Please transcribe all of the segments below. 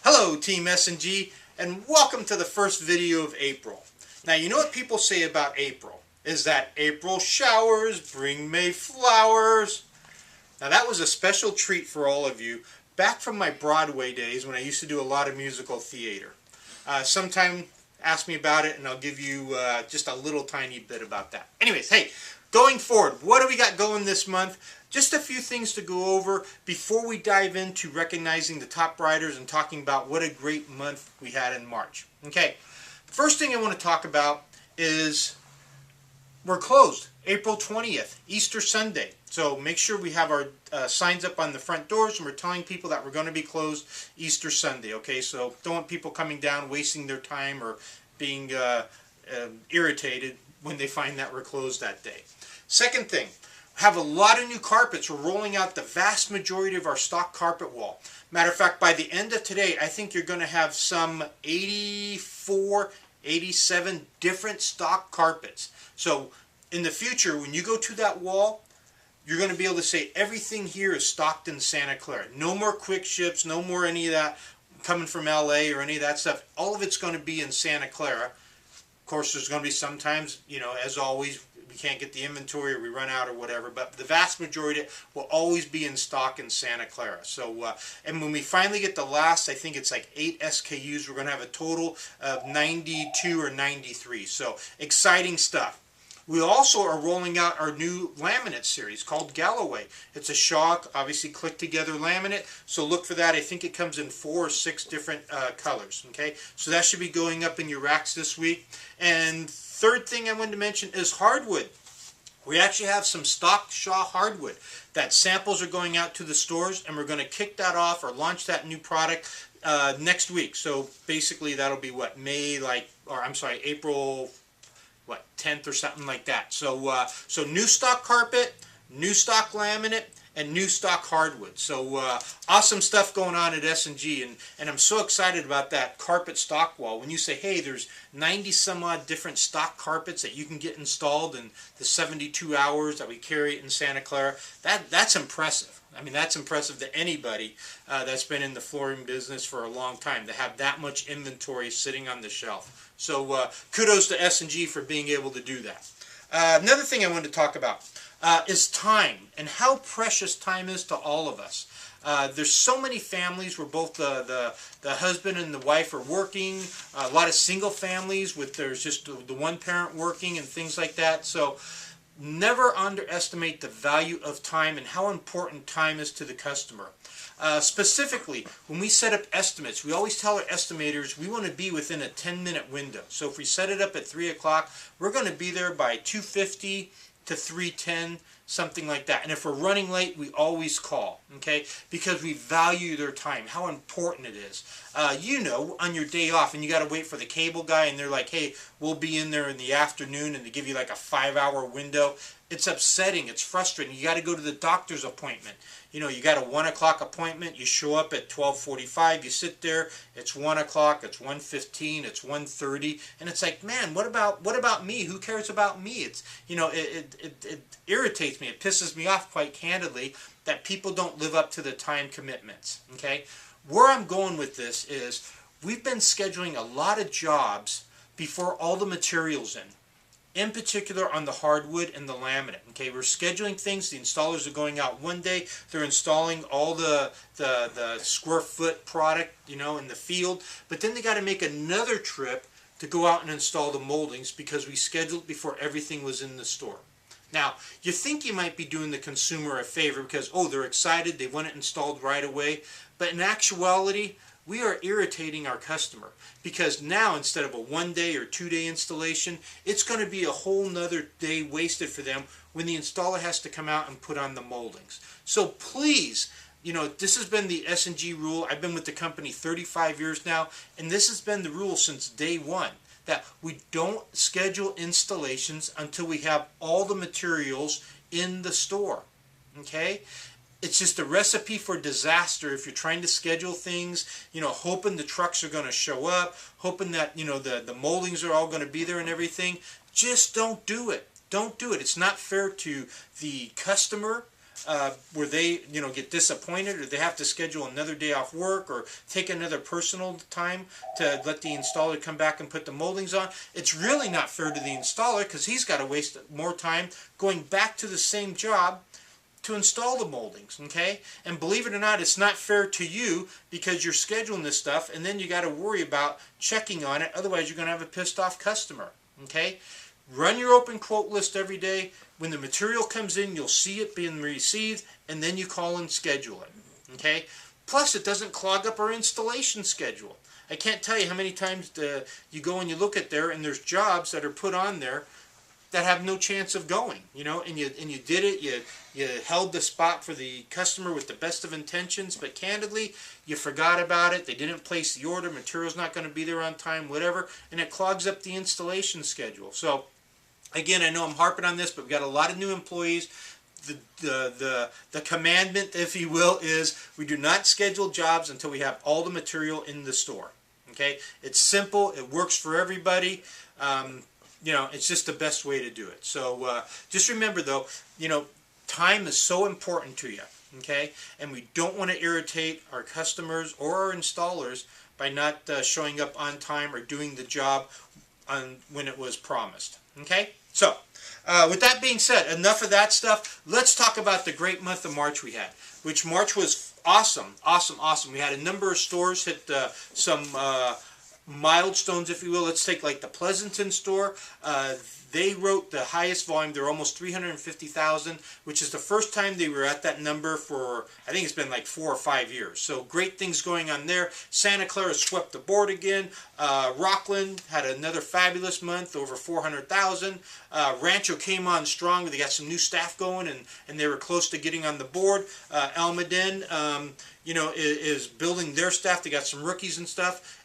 Hello Team S&G and welcome to the first video of April. Now you know what people say about April is that April showers bring May flowers. Now that was a special treat for all of you back from my Broadway days when I used to do a lot of musical theater. Sometime ask me about it and I'll give you just a little tiny bit about that. Anyways, hey, going forward, what do we got going this month? Just a few things to go over before we dive into recognizing the top riders and talking about what a great month we had in March. Okay, first thing I want to talk about is we're closed April 20th, Easter Sunday. So make sure we have our signs up on the front doors and we're telling people that we're going to be closed Easter Sunday. Okay, so don't want people coming down wasting their time or being irritated when they find that we're closed that day. Second thing, have a lot of new carpets. We're rolling out the vast majority of our stock carpet wall. Matter of fact, by the end of today, I think you're going to have some 84, 87 different stock carpets. So in the future, when you go to that wall, you're going to be able to say everything here is stocked in Santa Clara. No more quick ships, no more any of that coming from LA or any of that stuff. All of it's going to be in Santa Clara. Of course, there's going to be sometimes, as always, we can't get the inventory or we run out or whatever, but the vast majority will always be in stock in Santa Clara. So, and when we finally get the last, I think it's like 8 SKUs, we're going to have a total of 92 or 93. So, exciting stuff. We also are rolling out our new laminate series called Galloway. It's a Shaw, obviously click-together laminate, so look for that. I think it comes in 4 or 6 different colors, okay? So that should be going up in your racks this week. And third thing I wanted to mention is hardwood. We actually have some stock Shaw hardwood that samples are going out to the stores, and we're going to kick that off or launch that new product next week. So basically that'll be what, April 10th or something like that. So so new stock carpet, new stock laminate, and new stock hardwood. So awesome stuff going on at S&G, and I'm so excited about that carpet stock wall. When you say, hey, there's 90 some odd different stock carpets that you can get installed in the 72 hours that we carry it in Santa Clara, that's impressive. I mean, that's impressive to anybody that's been in the flooring business for a long time, to have that much inventory sitting on the shelf. So kudos to S&G for being able to do that. Another thing I wanted to talk about is time and how precious time is to all of us. There's so many families where both the husband and the wife are working, a lot of single families with there's just the one parent working and things like that. So never underestimate the value of time and how important time is to the customer. Specifically, when we set up estimates, we always tell our estimators we want to be within a 10-minute window. So if we set it up at 3 o'clock, we're going to be there by 2:50 to 3:10, something like that. And if we're running late, we always call, okay? Because we value their time, how important it is. On your day off, and you got to wait for the cable guy, and they're like, hey, we'll be in there in the afternoon, and they give you like a 5-hour window. It's upsetting. It's frustrating. You got to go to the doctor's appointment. You got a 1 o'clock appointment. You show up at 12:45. You sit there. It's 1 o'clock. It's 1:15. It's 1:30. And it's like, man, what about me? Who cares about me? It's it irritates me. It pisses me off, quite candidly, that people don't live up to the time commitments. Okay, where I'm going with this is we've been scheduling a lot of jobs before all the materials in particular on the hardwood and the laminate. Okay, we're scheduling things. The installers are going out one day. They're installing all the square foot product, in the field. But then they got to make another trip to go out and install the moldings because we scheduled before everything was in the store. Now, you think you might be doing the consumer a favor because, oh, they're excited, they want it installed right away. But in actuality, we are irritating our customer because now instead of a 1-day or 2-day installation, it's going to be a whole nother day wasted for them when the installer has to come out and put on the moldings. So please, this has been the S&G rule. I've been with the company 35 years now, and this has been the rule since day one, that we don't schedule installations until we have all the materials in the store. Okay? It's just a recipe for disaster if you're trying to schedule things, hoping the trucks are going to show up, hoping that, the moldings are all going to be there and everything. Just don't do it. Don't do it. It's not fair to the customer. where they, get disappointed, or they have to schedule another day off work or take another personal time to let the installer come back and put the moldings on. It's really not fair to the installer, because he's got to waste more time going back to the same job to install the moldings, okay? And believe it or not, it's not fair to you, because you're scheduling this stuff and then you got to worry about checking on it. Otherwise, you're going to have a pissed off customer, okay? Run your open quote list every day. When the material comes in, you'll see it being received, and then you call and schedule it, okay? Plus, it doesn't clog up our installation schedule. I can't tell you how many times you go and you look at there, and there's jobs that are put on there that have no chance of going, and you did it, you held the spot for the customer with the best of intentions, but candidly, you forgot about it, they didn't place the order, material's not going to be there on time, whatever, and it clogs up the installation schedule. So, again, I know I'm harping on this, but we've got a lot of new employees. The commandment, if you will, is we do not schedule jobs until we have all the material in the store, okay? It's simple, it works for everybody. It's just the best way to do it. So just remember, though, time is so important to you, okay? And we don't want to irritate our customers or our installers by not showing up on time or doing the job when it was promised, okay? So with that being said, enough of that stuff. Let's talk about the great month of March we had, which March was awesome, awesome, awesome. We had a number of stores hit some milestones, if you will. Let's take like the Pleasanton store. They wrote the highest volume. They're almost 350,000, which is the first time they were at that number for, I think it's been like 4 or 5 years. So great things going on there. Santa Clara swept the board again. Rockland had another fabulous month, over 400,000. Rancho came on strong. They got some new staff going, and they were close to getting on the board. Almaden, is building their staff. They got some rookies and stuff.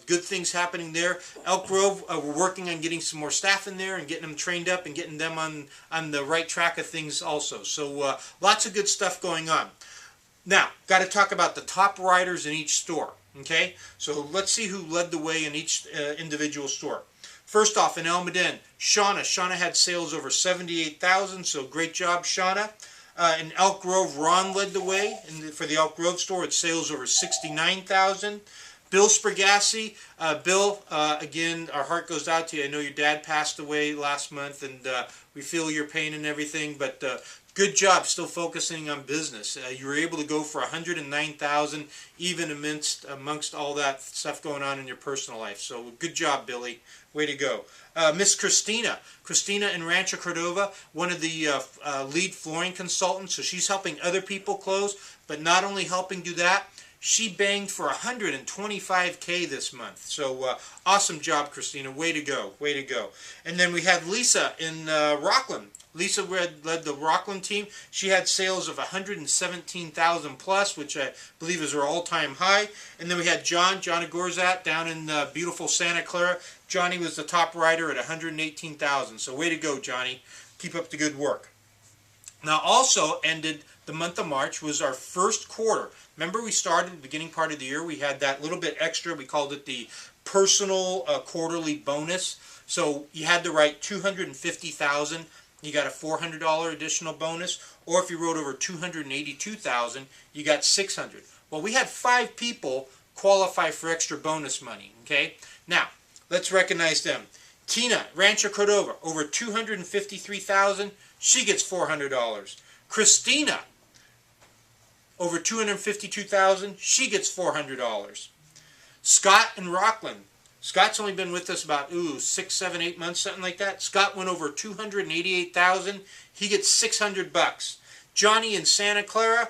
Good things happening there. Elk Grove, we're working on getting some more staff in there and getting them trained up and getting them on the right track of things also. So lots of good stuff going on. Now, got to talk about the top riders in each store. Okay, so let's see who led the way in each individual store. First off, in Almaden, Shauna. Shauna had sales over 78,000, so great job, Shauna. In Elk Grove, Ron led the way for the Elk Grove store. It's sales over 69,000. Bill Sprigassi. Bill, again, our heart goes out to you. I know your dad passed away last month, and we feel your pain and everything, but good job still focusing on business. You were able to go for 109,000 even amongst all that stuff going on in your personal life. So good job, Billy. Way to go. Miss Christina. Christina in Rancho Cordova, one of the lead flooring consultants. So she's helping other people close, but not only helping do that, she banged for 125K this month. So awesome job, Christina. Way to go. Way to go. And then we had Lisa in Rockland. Lisa led the Rockland team. She had sales of 117,000 plus, which I believe is her all-time high. And then we had Johnny Gorzat down in beautiful Santa Clara. Johnny was the top rider at 118,000. So way to go, Johnny. Keep up the good work. Now also ended the month of March was our first quarter. Remember, we started the beginning part of the year. We had that little bit extra. We called it the personal quarterly bonus. So you had to write 250,000. You got a $400 additional bonus. Or if you wrote over 282,000, you got 600. Well, we had 5 people qualify for extra bonus money. Okay. Now let's recognize them. Tina, Rancho Cordova, over 253,000. She gets $400. Christina, over 252,000. She gets $400. Scott in Rockland. Scott's only been with us about 6, 7, 8 months, something like that. Scott went over 288,000. He gets $600. Johnny in Santa Clara,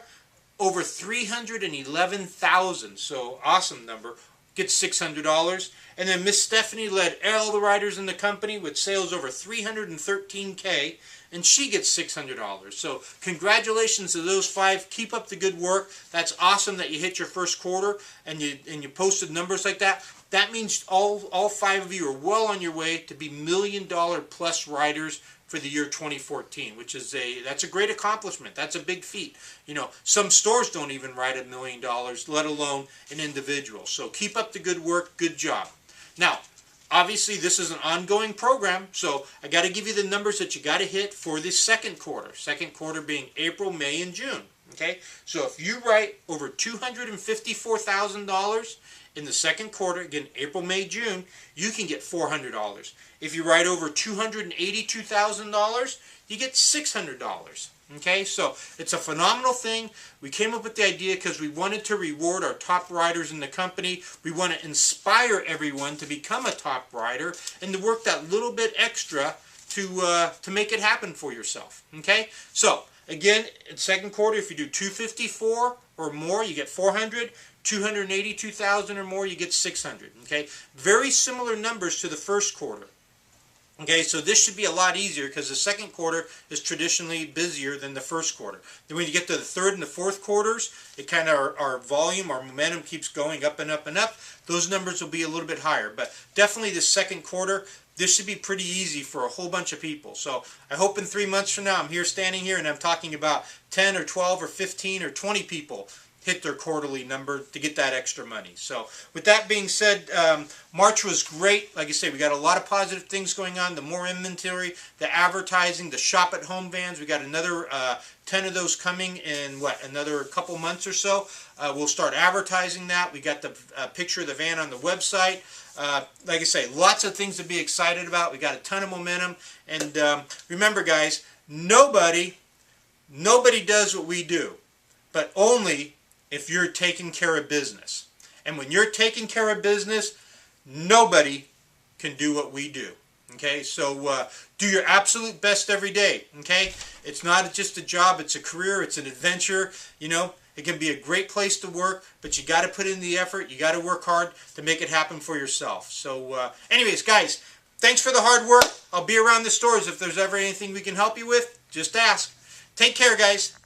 over 311,000. So awesome number. Gets $600. And then Miss Stephanie led all the riders in the company with sales over 313K, and she gets $600. So congratulations to those 5. Keep up the good work. That's awesome that you hit your first quarter and you posted numbers like that. That means all 5 of you are well on your way to be $1 million plus riders for the year 2014, which is that's a great accomplishment. That's a big feat. You know, some stores don't even ride $1 million, let alone an individual. So keep up the good work. Good job. Now, Obviously, this is an ongoing program, so I got to give you the numbers that you got to hit for the second quarter. Second quarter being April, May, and June. Okay, so if you write over $254,000 in the second quarter, again April, May, June, you can get $400. If you write over $282,000, you get $600. Okay, so it's a phenomenal thing. We came up with the idea because we wanted to reward our top riders in the company. We want to inspire everyone to become a top rider and to work that little bit extra to make it happen for yourself. Okay, so again, in second quarter, if you do 254 or more, you get 400. 282,000 or more, you get 600. Okay, very similar numbers to the first quarter. Okay, so this should be a lot easier because the second quarter is traditionally busier than the first quarter. Then when you get to the third and the fourth quarters, it kind of our volume, our momentum keeps going up and up and up. Those numbers will be a little bit higher, but definitely the second quarter, this should be pretty easy for a whole bunch of people. So I hope in 3 months from now I'm here standing here and I'm talking about 10 or 12 or 15 or 20 people hit their quarterly number to get that extra money. So with that being said, March was great. Like I say, we got a lot of positive things going on. The more inventory, the advertising, the shop at home vans. We got another 10 of those coming in another couple months or so. We'll start advertising that. We got the picture of the van on the website. Like I say, lots of things to be excited about. We got a ton of momentum. And remember, guys, nobody does what we do, but only if you're taking care of business. And when you're taking care of business, nobody can do what we do. Okay, so do your absolute best every day. Okay, it's not just a job, it's a career, it's an adventure. You know, it can be a great place to work, but you got to put in the effort, you got to work hard to make it happen for yourself. So anyways, guys, thanks for the hard work. I'll be around the stores if there's ever anything we can help you with. Just ask. Take care, guys.